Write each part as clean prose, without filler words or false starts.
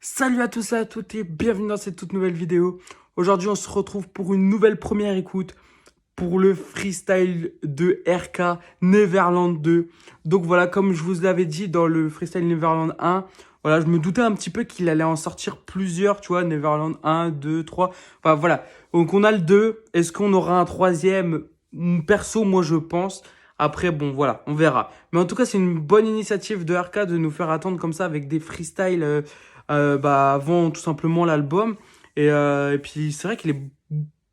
Salut à tous et à toutes et bienvenue dans cette toute nouvelle vidéo. Aujourd'hui, on se retrouve pour une nouvelle première écoute pour le freestyle de RK Neverland 2. Donc voilà, comme je vous l'avais dit dans le freestyle Neverland 1, voilà, je me doutais un petit peu qu'il allait en sortir plusieurs, tu vois, Neverland 1, 2, 3. Enfin voilà, donc on a le 2. Est-ce qu'on aura un troisième? Perso, moi je pense. Après, bon, voilà, on verra. Mais en tout cas, c'est une bonne initiative de RK de nous faire attendre comme ça avec des freestyles avant tout simplement l'album. Et puis, c'est vrai qu'il est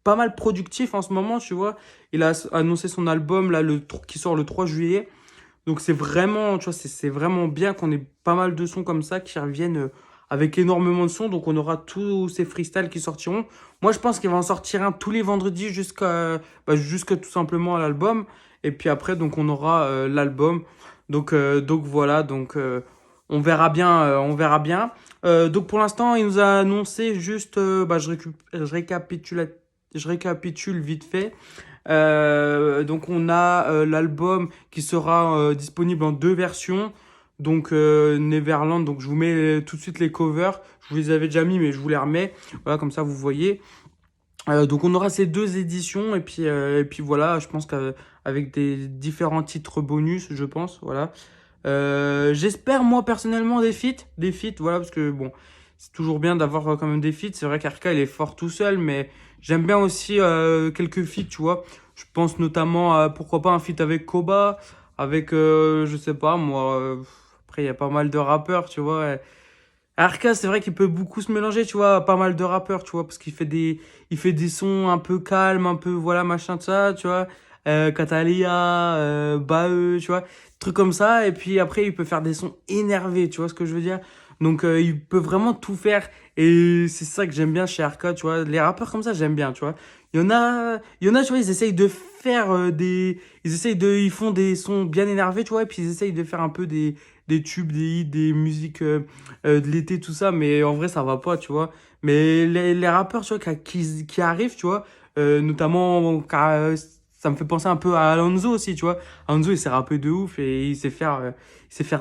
pas mal productif en ce moment, tu vois. Il a annoncé son album là, qui sort le 3 juillet. Donc, c'est vraiment, tu vois, c'est vraiment bien qu'on ait pas mal de sons comme ça qui reviennent avec énormément de sons. Donc, on aura tous ces freestyles qui sortiront. Moi, je pense qu'il va en sortir un tous les vendredis jusqu'à tout simplement à l'album. Et puis après, donc, on aura l'album. Donc voilà, on verra bien, on verra bien. Donc pour l'instant, il nous a annoncé juste, je récapitule vite fait. Donc on a l'album qui sera disponible en deux versions. Donc Neverland, donc je vous mets tout de suite les covers. Je vous les avais déjà mis, mais je vous les remets. Voilà, comme ça vous voyez. Donc on aura ces deux éditions et puis voilà, je pense qu'avec des différents titres bonus, je pense, voilà. J'espère moi personnellement des feats, voilà, parce que bon, c'est toujours bien d'avoir quand même des feats. C'est vrai qu'Arka il est fort tout seul, mais j'aime bien aussi quelques feats, tu vois. Je pense notamment à pourquoi pas un feat avec Koba, avec je sais pas moi. Après il y a pas mal de rappeurs, tu vois. Arca, c'est vrai qu'il peut beaucoup se mélanger, tu vois, à pas mal de rappeurs, tu vois, parce il fait des sons un peu calmes, un peu, voilà, machin de ça, tu vois. Catalia, Bae, tu vois, trucs comme ça. Et puis après, il peut faire des sons énervés, tu vois ce que je veux dire. Donc, il peut vraiment tout faire. Et c'est ça que j'aime bien chez Arca, tu vois. Les rappeurs comme ça, j'aime bien, tu vois. Tu vois, ils essayent de faire ils font des sons bien énervés, tu vois, et puis ils essayent de faire un peu des tubes, des hits, des musiques de l'été, tout ça, mais en vrai, ça va pas, tu vois. Mais les rappeurs, tu vois, qui arrivent, tu vois, notamment, ça me fait penser un peu à Alonso aussi, tu vois. Alonso, il s'est rappé de ouf et il sait faire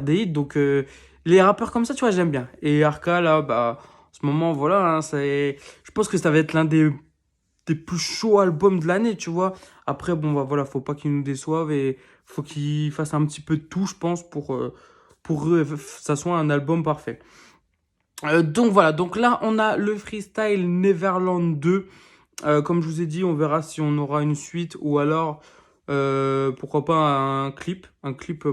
des hits, donc les rappeurs comme ça, tu vois, j'aime bien. Et Arca, là, bah, en ce moment, voilà, hein, je pense que ça va être l'un des plus chauds albums de l'année, tu vois. Après, bon, bah voilà, faut pas qu'ils nous déçoivent et faut qu'ils fassent un petit peu de tout, je pense, pour que ça soit un album parfait. Donc voilà, donc là, on a le freestyle Neverland 2. Comme je vous ai dit, on verra si on aura une suite ou alors, pourquoi pas un clip,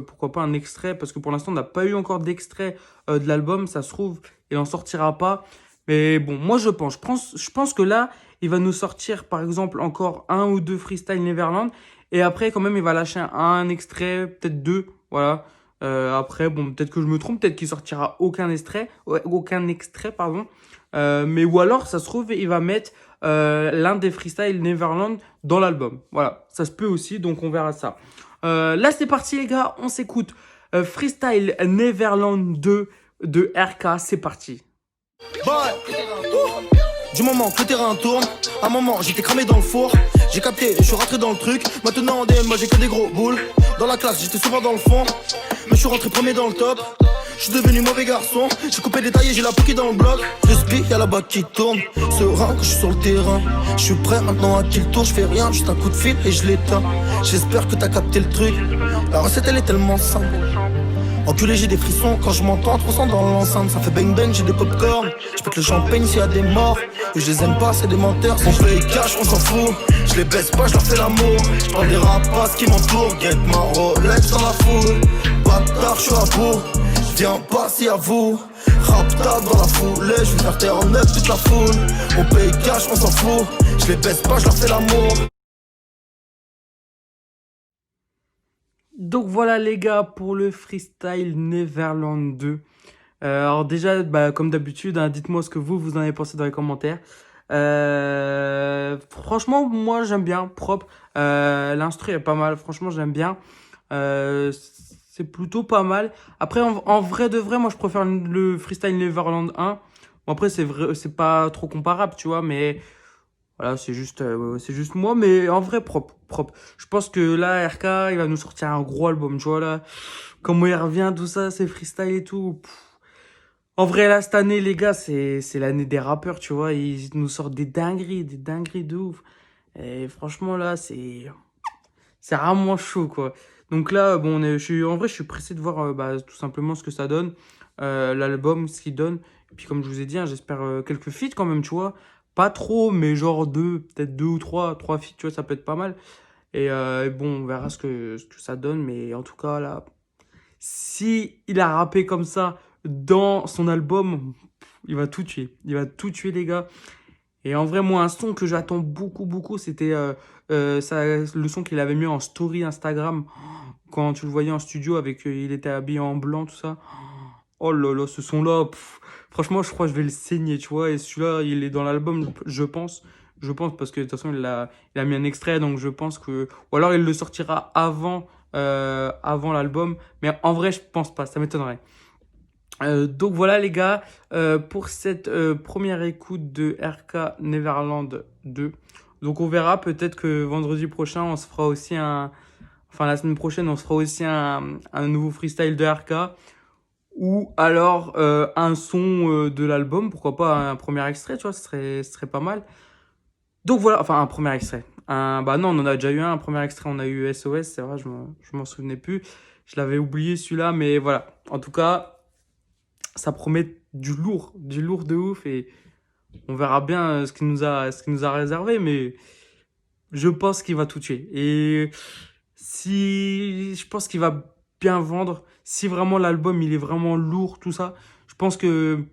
pourquoi pas un extrait, parce que pour l'instant, on n'a pas eu encore d'extrait de l'album. Ça se trouve, il en sortira pas. Mais bon, moi, je pense que là, il va nous sortir, par exemple, encore un ou deux freestyle Neverland. Et après, quand même, il va lâcher un extrait, peut-être deux, voilà. Après, bon, peut-être que je me trompe, peut-être qu'il sortira aucun extrait, pardon. Mais ou alors, ça se trouve, il va mettre l'un des freestyles Neverland dans l'album. Voilà, ça se peut aussi, donc on verra ça. Là, c'est parti, les gars, on s'écoute. Freestyle Neverland 2 de RK, c'est parti. Bye. Du moment que le terrain tourne, à un moment j'étais cramé dans le four. J'ai capté, je suis rentré dans le truc. Maintenant en DM, moi j'ai que des gros boules. Dans la classe, j'étais souvent dans le fond. Mais je suis rentré premier dans le top. Je suis devenu mauvais garçon. J'ai coupé des tailles et j'ai la pouquille dans le bloc. J'explique, y'a la bague qui tourne. Serein que je suis sur le terrain. Je suis prêt maintenant à kill tour. Je fais rien, juste un coup de fil et je l'éteins. J'espère que t'as capté le truc. La recette elle est tellement simple. Enculé, j'ai des frissons quand je m'entends, 300 dans l'enceinte. Ça fait bang bang, j'ai des popcorn. Je pète le champagne s'il y a des morts. Et je les aime pas, c'est des menteurs. On paye cash, on s'en fout. Je les baisse pas, je leur fais l'amour. Je parle des rapaces qui m'entourent. Get ma Rolex dans la foule. Bâtard, je suis à bout. Je viens pas si à vous. Rapta dans la foulée, je vais faire terre en neuf toute la foule. On paye cash, on s'en fout. Je les baisse pas, je leur fais l'amour. Donc voilà, les gars, pour le freestyle Neverland 2. Alors déjà, bah, comme d'habitude, hein, dites-moi ce que vous en avez pensé dans les commentaires. Franchement, moi j'aime bien, propre. L'instru est pas mal, franchement j'aime bien. C'est plutôt pas mal. Après, en vrai de vrai, moi je préfère le freestyle Neverland 1. Bon, après, c'est vrai, c'est pas trop comparable, tu vois, mais voilà, c'est juste moi, mais en vrai, propre. Je pense que là, RK, il va nous sortir un gros album, tu vois, là. Comment il revient, tout ça, ses freestyles et tout. En vrai, là, cette année, les gars, c'est l'année des rappeurs, tu vois. Ils nous sortent des dingueries de ouf. Et franchement, là, c'est vraiment chaud, quoi. Donc là, bon, en vrai, je suis pressé de voir bah, tout simplement ce que ça donne, l'album, ce qu'il donne. Et puis, comme je vous ai dit, hein, j'espère quelques feats quand même, tu vois. Pas trop, mais genre deux, peut-être deux ou trois feats, tu vois, ça peut être pas mal. Et bon, on verra ce que ça donne. Mais en tout cas, là, si il a rappé comme ça dans son album, il va tout tuer. Il va tout tuer, les gars. Et en vrai, moi, un son que j'attends beaucoup, c'était le son qu'il avait mis en story Instagram quand tu le voyais en studio avec, il était habillé en blanc, tout ça. Oh là là, ce son-là, franchement, je crois que je vais le saigner, tu vois. Et celui-là, il est dans l'album, je pense. Je pense parce que de toute façon, il a mis un extrait, donc je pense que. Ou alors, il le sortira avant l'album. Mais en vrai, je pense pas, ça m'étonnerait. Donc voilà les gars, pour cette première écoute de RK Neverland 2. Donc on verra, peut-être que vendredi prochain, on se fera aussi enfin la semaine prochaine, on se fera aussi un nouveau freestyle de RK. Ou alors un son de l'album, pourquoi pas un premier extrait, tu vois, ce serait pas mal. Donc voilà, enfin un premier extrait. Bah non, on en a déjà eu un premier extrait, on a eu SOS, c'est vrai, je m'en souvenais plus. Je l'avais oublié celui-là, mais voilà. En tout cas, ça promet du lourd de ouf et on verra bien ce qu'il nous a réservé, mais je pense qu'il va tout tuer. Et si je pense qu'il va bien vendre, si vraiment l'album il est vraiment lourd, tout ça, je pense que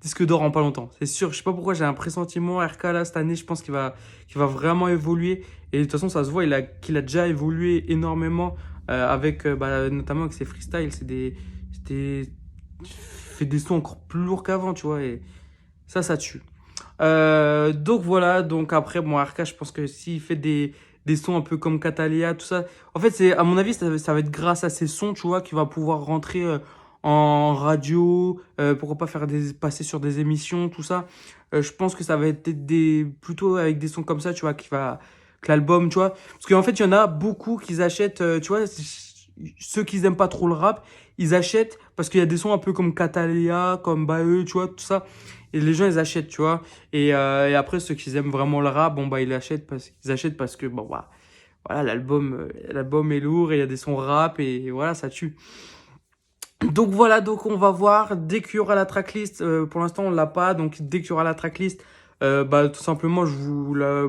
disque d'or en pas longtemps. C'est sûr, je sais pas pourquoi j'ai un pressentiment RK là cette année, je pense qu'il va vraiment évoluer et de toute façon ça se voit qu'il a déjà évolué énormément avec bah, notamment avec ses freestyles, il fait des sons encore plus lourds qu'avant, tu vois, et ça tue. Donc voilà, donc après, bon, RK, je pense que s'il fait des sons un peu comme Catalia, tout ça, en fait, à mon avis, ça va être grâce à ces sons, tu vois, qu'il va pouvoir rentrer en radio, pourquoi pas passer sur des émissions, tout ça. Je pense que ça va être plutôt avec des sons comme ça, tu vois, que l'album, tu vois. Parce qu'en fait, il y en a beaucoup qui achètent, tu vois, ceux qui aiment pas trop le rap, ils achètent parce qu'il y a des sons un peu comme Catalia, comme Bae, tu vois, tout ça. Et les gens, ils achètent, tu vois. Et après, ceux qui aiment vraiment le rap, bon, bah, ils achètent parce que, bon, bah, voilà, l'album est lourd et il y a des sons rap et voilà, ça tue. Donc voilà, donc on va voir dès qu'il y aura la tracklist. Pour l'instant, on l'a pas. Donc dès qu'il y aura la tracklist, bah, tout simplement, je vous la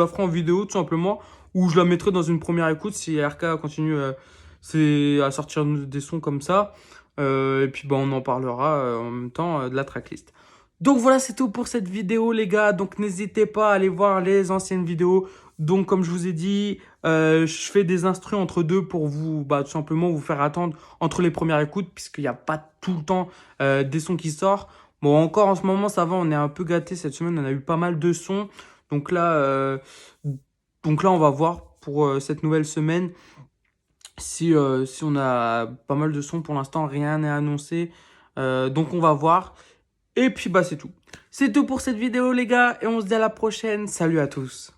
ferai en vidéo, tout simplement. Ou je la mettrai dans une première écoute si RK continue à sortir des sons comme ça. Et puis bah, on en parlera en même temps de la tracklist. Donc voilà, c'est tout pour cette vidéo, les gars. Donc n'hésitez pas à aller voir les anciennes vidéos. Donc comme je vous ai dit, je fais des instrus entre deux pour vous, bah, tout simplement vous faire attendre entre les premières écoutes, puisqu'il n'y a pas tout le temps des sons qui sortent. Bon, encore en ce moment, ça va, on est un peu gâté cette semaine, on a eu pas mal de sons. Donc là, euh, donc là on va voir pour cette nouvelle semaine si on a pas mal de sons. Pour l'instant, rien n'est annoncé. Donc on va voir. Et puis bah c'est tout. C'est tout pour cette vidéo, les gars, et on se dit à la prochaine. Salut à tous.